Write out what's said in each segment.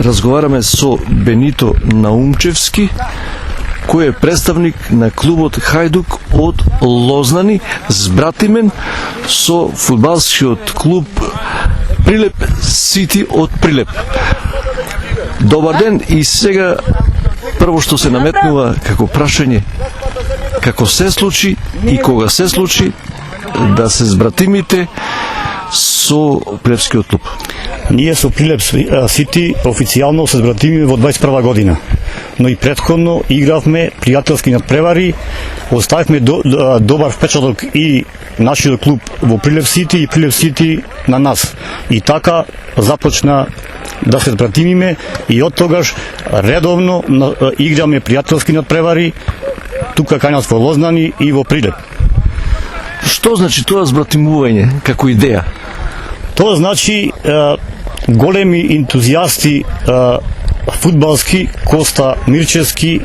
разговараме со Бенито Наумчевски, кој е представник на клубот Хајдук од Лознани, збратимен со фудбалскиот клуб Прилеп Сити од Прилеп. Добар ден, и сега прво што се наметнува како прашање, како се случи и кога се случи да се збратимите со Прилепскиот клуб? Ние со Прилеп Сити официјално се збратими во 21 година, но и претходно игравме пријателски надпревари, оставивме добар впечаток и нашиот клуб во Прилеп Сити и Прилеп Сити на нас. И така започна да се збратимиме и од тогаш редовно играме пријателски надпревари тука кај нас во Лознани и во Прилеп. Што значи тоа збратимување како идеја? Тоа значи големи ентузијасти фудбалски, Коста Мирчевски,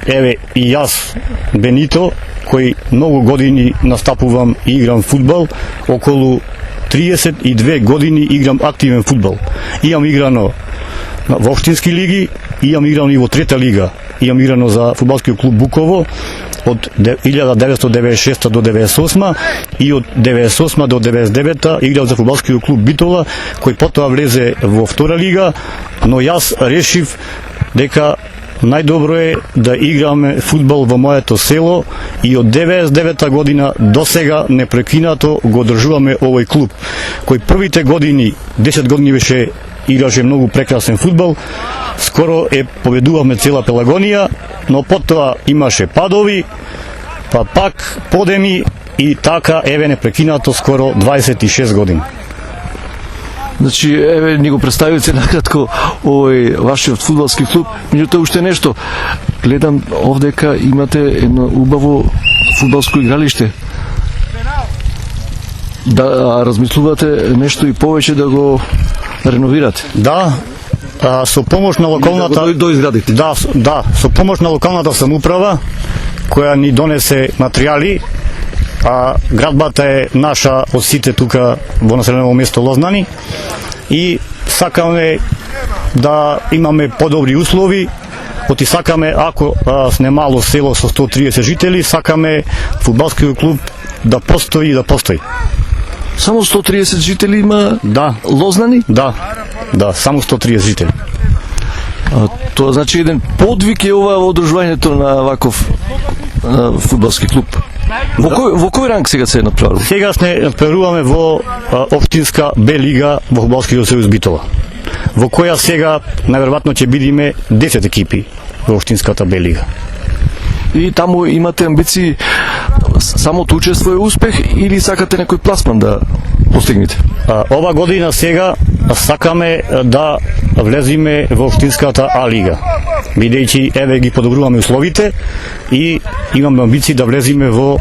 еве и јас, Бенито, кој многу години настапувам и играм фудбал, околу 32 години играм активен фудбал. Имам играно во општински лиги, имам играно и во трета лига. Имам играно за фудбалскиот клуб Буково од 1996 до 98 и од 98 до 99 играв за фудбалскиот клуб Битола, кој потоа влезе во втора лига, но јас решив дека најдобро е да играме фудбал во моето село и од 99 година до сега непрекинато го одржуваме овој клуб, кој првите години, 10 години беше играше многу прекрасен фудбал, скоро победувавме цела Пелагонија, но потоа имаше падови, па пак подеми и така еве непрекинато скоро 26 години. Значи, еве ни го представивте накратко овој вашиот фудбалски клуб, меѓутоа уште нешто. Гледам овдека имате едно убаво фудбалско игралиште. Да размислувате нешто и повеќе да го реновирате? Да, со помош на локалната доизградите. Да, со помош на локалната самоуправа која ни донесе материјали, а градбата е наша од сите тука во населено место Лознани и сакаме да имаме подобри услови, оти сакаме, ако сме мало село со 130 жители, сакаме фудбалскиот клуб да постои и да постои. Само 130 жители има? Да. Лознани? Да, само 130 жители. Тоа значи еден подвиг е ова одржувањето на ваков фудбалски клуб. Во кој ранг сега се направува? Сега сме надпреваруваме во општинска Б лига во фудбалскиот сојуз Битола, во која сега најверојатно ќе бидеме 10 екипи во општинската Б лига. И таму имате амбиции самото учество е успех или сакате некој пласман да постигнете? Ова година сега сакаме да влезиме во општинската А лига, бидејќи еве ги подобруваме условите и имаме амбиции да влезиме во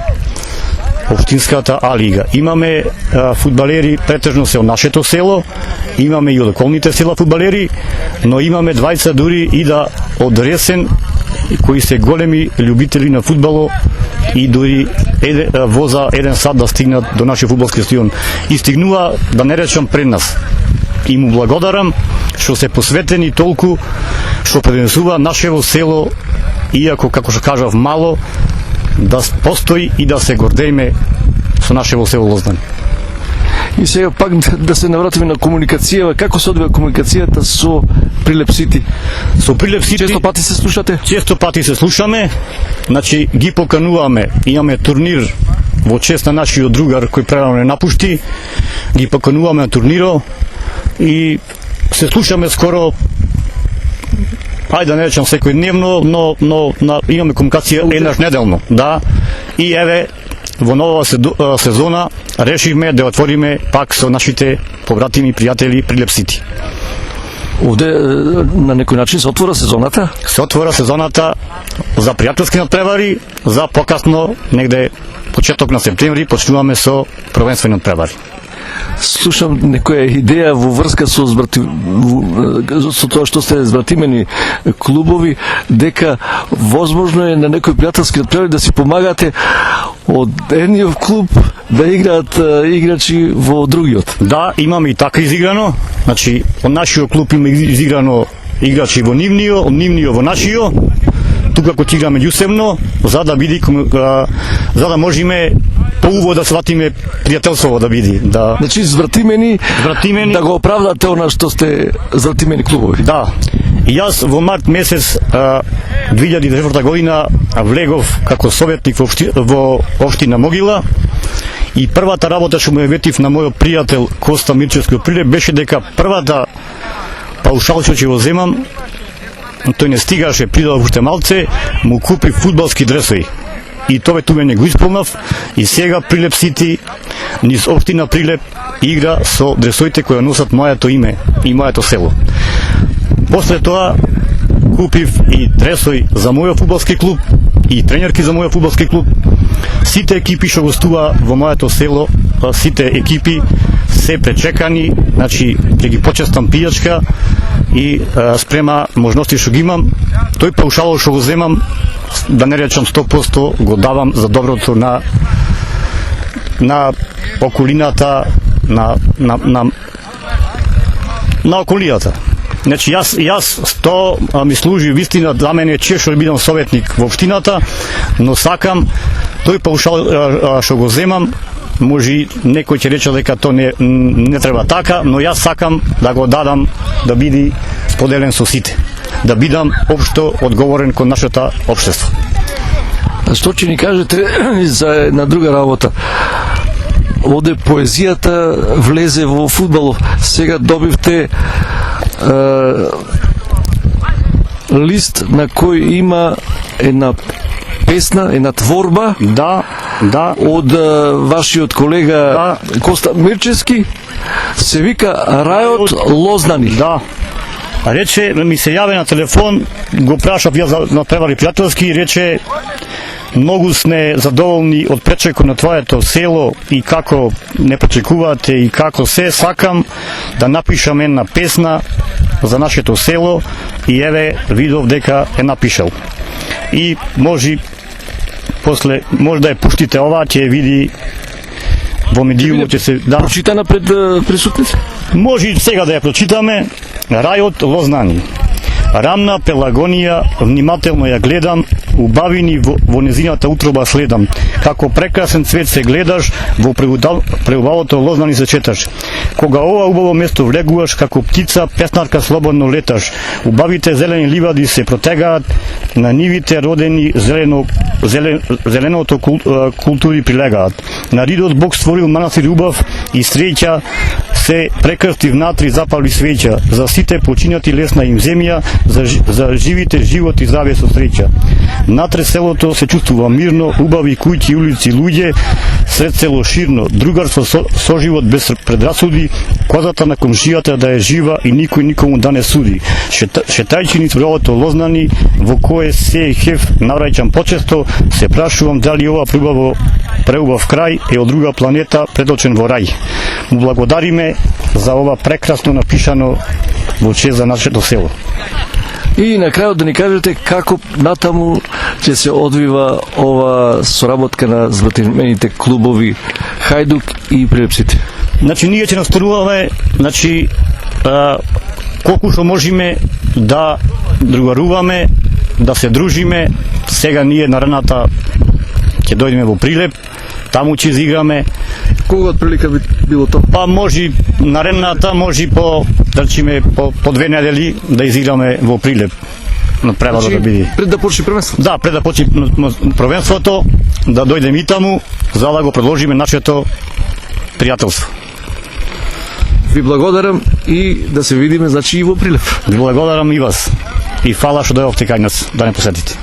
општинската А лига. Имаме фудбалери претежно се од нашето село, имаме и од околните села фудбалери, но имаме двајца дури и да од Ресен кои се големи љубители на фудбало и дури воза 1 сат да стигнат до нашиот фудбалски стадион. И стигнува, да не речам, пред нас. И му благодарам што се посветени толку, што преденесува нашево село, иако, како што кажав, мало, да постои и да се гордееме со нашево село Лознани. И сега пак да се навратиме на комуникацијава. Како се одвива комуникацијата со Прилеп Сити? Со Прилеп Сити често пати се слушате? Често пати се слушаме. Значи ги покануваме. Имаме турнир во чест на нашиот другар кој прерано не напушти. Ги покануваме на турниро и се слушаме скоро, ајде да не речам секојдневно, но имаме комуникација еднаш неделно. Да. И еве во нова сезона решивме да отвориме пак со нашите побратими пријатели Прилеп Сити. Овде на некој начин се отвора сезоната? Се отвора сезоната за пријателски надпревари, за покасно негде почеток на септември почнуваме со првенствени надпревари. Слушам некоја идеја во врска со тоа што сте збратимени клубови, дека возможно е на некој пријателски надпревари да си помагате од едниот клуб да играат играчи во другиот. Да, имаме и така изиграно. Значи, од нашиот клуб има изиграно играчи во нивниот во нашиот, тука кога ќе играме меѓусебно, за да можеме поубаво да сватиме пријателство да биде. Да. Значи звратимени да го оправдате она што сте звратимени клубови. Да. И јас во март месец 2004 година влегов како советник во општина Могила и првата работа што му ја ветив на мојот пријател Коста Мирчевски од Прилеп беше дека првата паушал што ќе го земам, тој не стигаше, придал уште малце, му купи фудбалски дресови. И тоа не го исполнав и сега Прилеп Сити низ општина Прилеп игра со дресоите кои носат моето име и моето село. После тоа купив и дресови за мојот фудбалски клуб и тренерки за мојот фудбалски клуб. Сите екипи што гостува во моето село, сите екипи се пречекани, значи ќе ги почестам пијачка и спрема можности што ги имам. Тој паушал што го земам, да не речам 100%, го давам за доброто на околината, на околината. Значи јас то ми служи вистина, за мене чест што бидам советник во општината, но сакам тој паушал што го земам, може некој ќе рече дека то не треба така, но јас сакам да го дадам да биде споделен со сите, да бидам општо одговорен кон нашето општество. Што ќе ни кажете за една друга работа? Оде поезијата влезе во фудбалов. Сега добивте лист на кој има една песна, една творба. Да. Од вашиот колега Коста Мирчевски, се вика Рајот Лознани. Да. Рече, ми се јави на телефон, го прашав ја на превари пријателски и рече: многу сме задоволни од пречекот на твоето село и како не пречекувате и како се, сакам да напишам една песна за нашето село и еве видов дека е напишал. И може да ја пуштите ова, ќе види во медиумот, ќе се прочитана пред присутници. Може сега да ја прочитаме. Рајот Лознани. Рамна Пелагонија, внимателно ја гледам, убавини во незината утроба следам. Како прекрасен цвет се гледаш, во преубавото Лознани се четаш. Кога ова убаво место влегуваш, како птица, песнарка слободно леташ. Убавите зелени ливади се протегаат, на нивите родени зеленото култури прилегаат. На ридот Бог створил манастир убав и среќа, се прекрсти внатри, запали свеќа. За сите починати лесна им земја, за живите живот и здравје со среќа. Натре селото се чувствува мирно, убави куќи, улици, луѓе, сред село ширно, другарство со живот без предрасуди, козата на комшијата да е жива и никој никому да не суди. Шетајќи низ бродот Лознани, во кое се хев навраќам почесто, се прашувам дали ова преубав крај е од друга планета предочен во рај. Му благодариме за ова прекрасно напишано во чест за нашето село. И на крајот да ни кажете како натаму ќе се одвива ова соработка на звратимените клубови Хајдук и Прилеп Сити. Значи ние ќе настојуваме, колку што можеме да другаруваме, да се дружиме. Сега ние наредната ќе дојдеме во Прилеп, таму ќе изиграме. Кога од прилика би било тоа? Па може наредната, може по 2 недели да изиграме во Прилеп. Преварот да биде. Пред да почне првенството? Да, пред да почне првенството, да дојдеме и таму, за да го продолжиме нашето пријателство. Ви благодарам и да се видиме, значи, и во Прилеп. Ви благодарам и вас. И фала што дојдовте кај нас да не посетите.